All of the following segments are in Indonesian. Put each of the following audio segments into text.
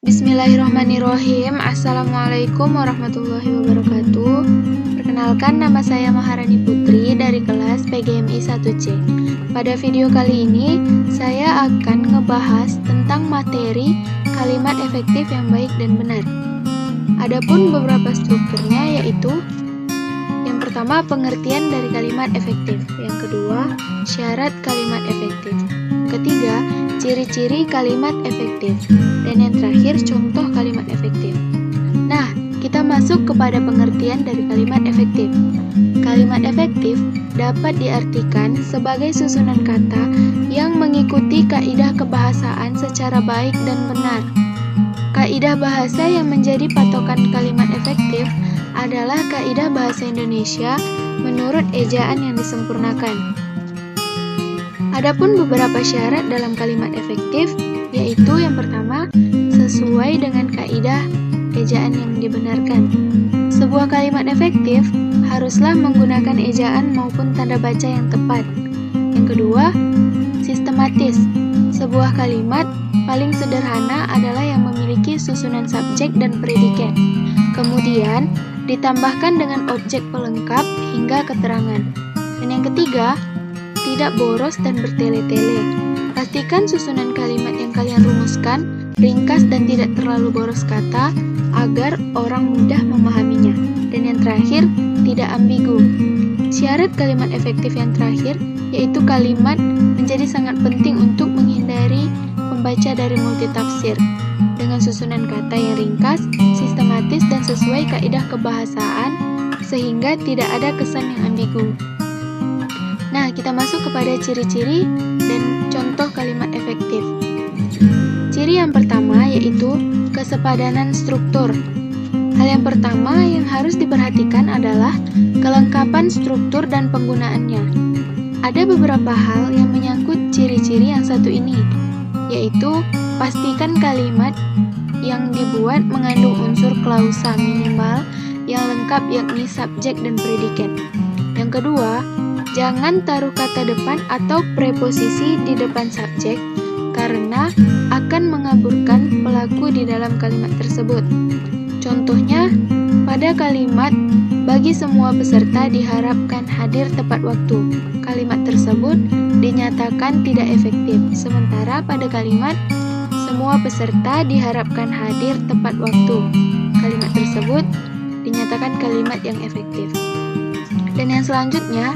Bismillahirrahmanirrahim. Assalamualaikum warahmatullahi wabarakatuh. Perkenalkan, nama saya Maharani Putri dari kelas PGMI 1C. Pada video kali ini, saya akan ngebahas tentang materi kalimat efektif yang baik dan benar. Adapun beberapa strukturnya yaitu: yang pertama, pengertian dari kalimat efektif. Yang kedua, syarat kalimat efektif. Yang ketiga, ciri-ciri kalimat efektif. Dan yang terakhir, contoh kalimat efektif. Nah, kita masuk kepada pengertian dari kalimat efektif. Kalimat efektif dapat diartikan sebagai susunan kata yang mengikuti kaidah kebahasaan secara baik dan benar. Kaidah bahasa yang menjadi patokan kalimat efektif adalah kaidah bahasa Indonesia menurut ejaan yang disempurnakan. Adapun beberapa syarat dalam kalimat efektif, yaitu yang pertama, sesuai dengan kaidah ejaan yang dibenarkan. Sebuah kalimat efektif haruslah menggunakan ejaan maupun tanda baca yang tepat. Yang kedua, sistematis. Sebuah kalimat paling sederhana adalah yang memiliki susunan subjek dan predikat. Kemudian, ditambahkan dengan objek pelengkap hingga keterangan. Dan yang ketiga, tidak boros dan bertele-tele. Pastikan susunan kalimat yang kalian rumuskan ringkas dan tidak terlalu boros kata agar orang mudah memahaminya. Dan yang terakhir, tidak ambigu. Syarat kalimat efektif yang terakhir yaitu kalimat menjadi sangat penting untuk menghindari pembaca dari multitafsir. Dengan susunan kata yang ringkas, sistematis dan sesuai kaidah kebahasaan sehingga tidak ada kesan yang ambigu. Nah, kita masuk kepada ciri-ciri dan contoh kalimat efektif. Ciri yang pertama yaitu kesepadanan struktur. Hal yang pertama yang harus diperhatikan adalah kelengkapan struktur dan penggunaannya. Ada beberapa hal yang menyangkut ciri-ciri yang satu ini, yaitu pastikan kalimat yang dibuat mengandung unsur klausa minimal yang lengkap yakni subjek dan predikat. Yang kedua, jangan taruh kata depan atau preposisi di depan subjek karena akan mengaburkan pelaku di dalam kalimat tersebut. Contohnya, pada kalimat bagi semua peserta diharapkan hadir tepat waktu, kalimat tersebut dinyatakan tidak efektif. Sementara pada kalimat semua peserta diharapkan hadir tepat waktu, kalimat tersebut dinyatakan kalimat yang efektif. Dan yang selanjutnya,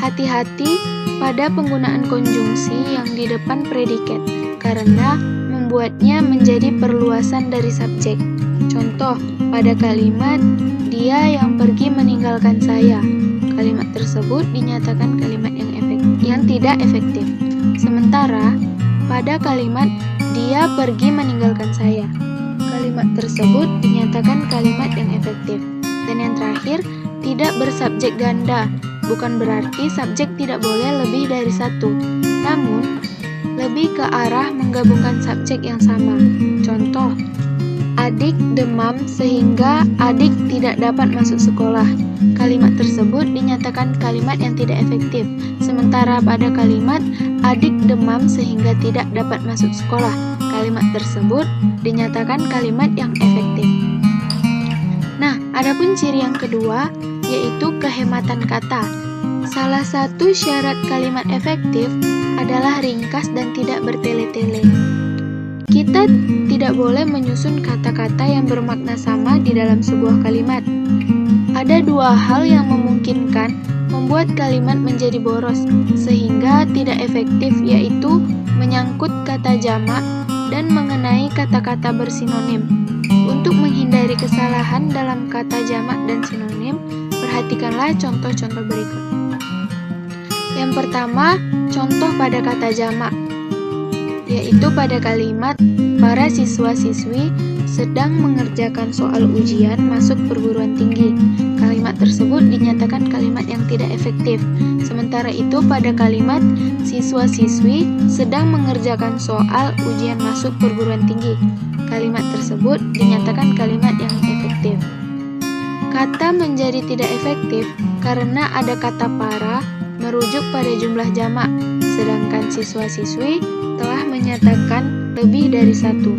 hati-hati pada penggunaan konjungsi yang di depan predikat karena membuatnya menjadi perluasan dari subjek. Contoh, pada kalimat dia yang pergi meninggalkan saya, kalimat tersebut dinyatakan kalimat yang tidak efektif. Sementara pada kalimat dia pergi meninggalkan saya, kalimat tersebut dinyatakan kalimat yang efektif. Dan yang terakhir, tidak bersubjek ganda. Bukan berarti subjek tidak boleh lebih dari satu, namun lebih ke arah menggabungkan subjek yang sama. Contoh, adik demam sehingga adik tidak dapat masuk sekolah. Kalimat tersebut dinyatakan kalimat yang tidak efektif. Sementara pada kalimat adik demam sehingga tidak dapat masuk sekolah, kalimat tersebut dinyatakan kalimat yang efektif. Nah, adapun ciri yang kedua yaitu kehematan kata. Salah satu syarat kalimat efektif adalah ringkas dan tidak bertele-tele. Kita tidak boleh menyusun kata-kata yang bermakna sama di dalam sebuah kalimat. Ada dua hal yang memungkinkan membuat kalimat menjadi boros sehingga tidak efektif, yaitu menyangkut kata jamak dan mengenai kata-kata bersinonim. Untuk menghindari kesalahan dalam kata jamak dan sinonim, perhatikanlah contoh-contoh berikut. Yang pertama, contoh pada kata jamak, yaitu pada kalimat para siswa-siswi sedang mengerjakan soal ujian masuk perguruan tinggi. Kalimat tersebut dinyatakan kalimat yang tidak efektif. Sementara itu pada kalimat siswa-siswi sedang mengerjakan soal ujian masuk perguruan tinggi, kalimat tersebut dinyatakan kalimat yang efektif. Kata menjadi tidak efektif karena ada kata para merujuk pada jumlah jamak, sedangkan siswa-siswi telah menyatakan lebih dari satu.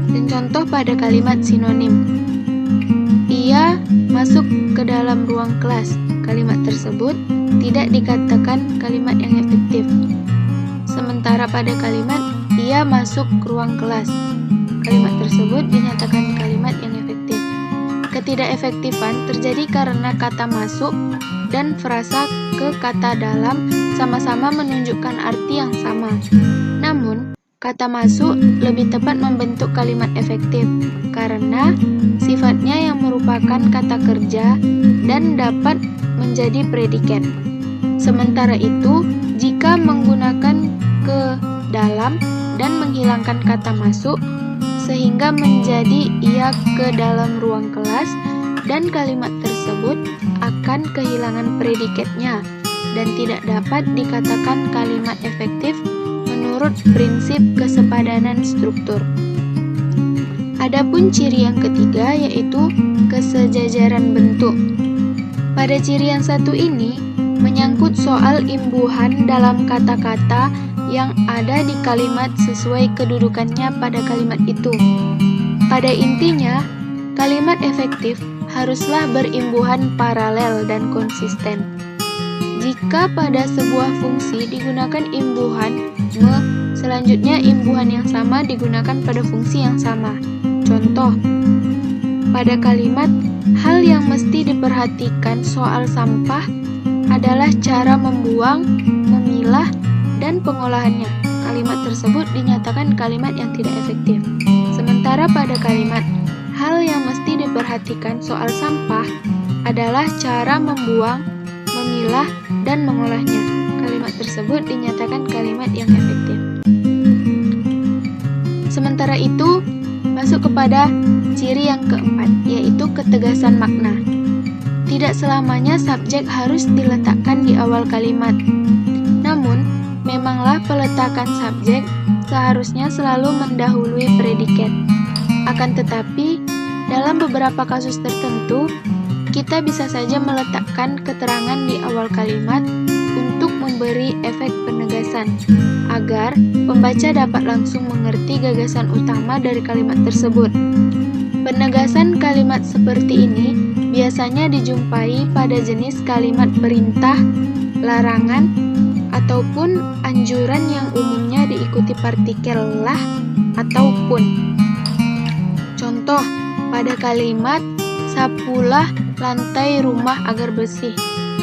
Dan contoh pada kalimat sinonim. Ia masuk ke dalam ruang kelas. Kalimat tersebut tidak dikatakan kalimat yang efektif. Sementara pada kalimat ia masuk ke ruang kelas, kalimat tersebut dinyatakan kalimat yang efektif. Ketidakefektifan terjadi karena kata masuk dan frasa ke kata dalam sama-sama menunjukkan arti yang sama. Namun, kata masuk lebih tepat membentuk kalimat efektif karena sifatnya yang merupakan kata kerja dan dapat menjadi predikat. Sementara itu, jika menggunakan ke dalam dan menghilangkan kata masuk, sehingga menjadi ia ke dalam ruang kelas, dan kalimat tersebut akan kehilangan predikatnya dan tidak dapat dikatakan kalimat efektif menurut prinsip kesepadanan struktur. Adapun ciri yang ketiga yaitu kesejajaran bentuk. Pada ciri yang satu ini menyangkut soal imbuhan dalam kata-kata yang ada di kalimat sesuai kedudukannya pada kalimat itu. Pada intinya, kalimat efektif haruslah berimbuhan paralel dan konsisten. Jika pada sebuah fungsi digunakan imbuhan me, selanjutnya imbuhan yang sama digunakan pada fungsi yang sama. Contoh, pada kalimat hal yang mesti diperhatikan soal sampah adalah cara membuang, memilah, dan pengolahannya. Kalimat tersebut dinyatakan kalimat yang tidak efektif. Sementara pada kalimat hal yang mesti diperhatikan soal sampah adalah cara membuang, memilah, dan mengolahnya. Kalimat tersebut dinyatakan kalimat yang efektif. Sementara itu, masuk kepada ciri yang keempat, yaitu ketegasan makna. Tidak selamanya subjek harus diletakkan di awal kalimat. Namun, memanglah peletakan subjek seharusnya selalu mendahului predikat. Akan tetapi, dalam beberapa kasus tertentu, kita bisa saja meletakkan keterangan di awal kalimat untuk memberi efek penegasan, agar pembaca dapat langsung mengerti gagasan utama dari kalimat tersebut. Penegasan kalimat seperti ini biasanya dijumpai pada jenis kalimat perintah, larangan, ataupun anjuran yang umumnya diikuti partikel lah ataupun. Contoh, pada kalimat sapulah lantai rumah agar bersih,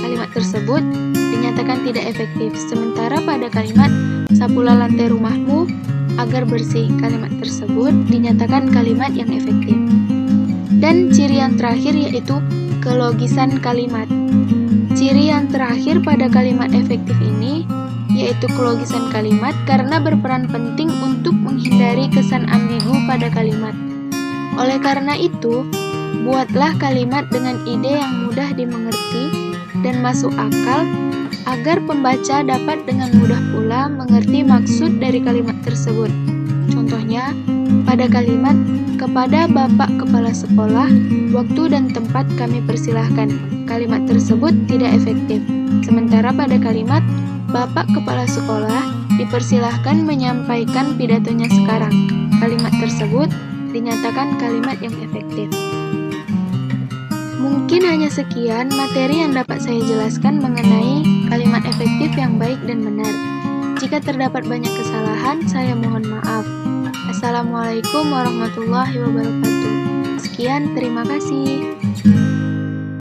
kalimat tersebut dinyatakan tidak efektif. Sementara pada kalimat sapulah lantai rumahmu agar bersih, kalimat tersebut dinyatakan kalimat yang efektif. Dan ciri yang terakhir yaitu kelogisan kalimat. Ciri yang terakhir pada kalimat efektif ini yaitu kelogisan kalimat karena berperan penting untuk menghindari kesan ambigu pada kalimat. Oleh karena itu, buatlah kalimat dengan ide yang mudah dimengerti dan masuk akal agar pembaca dapat dengan mudah pula mengerti maksud dari kalimat tersebut. Contohnya, pada kalimat kepada Bapak Kepala Sekolah, waktu dan tempat kami persilahkan. Kalimat tersebut tidak efektif. Sementara pada kalimat Bapak Kepala Sekolah dipersilahkan menyampaikan pidatonya sekarang. Kalimat tersebut dinyatakan kalimat yang efektif. Mungkin hanya sekian materi yang dapat saya jelaskan mengenai kalimat efektif yang baik dan benar. Jika terdapat banyak kesalahan, saya mohon maaf. Assalamualaikum warahmatullahi wabarakatuh. Sekian, terima kasih.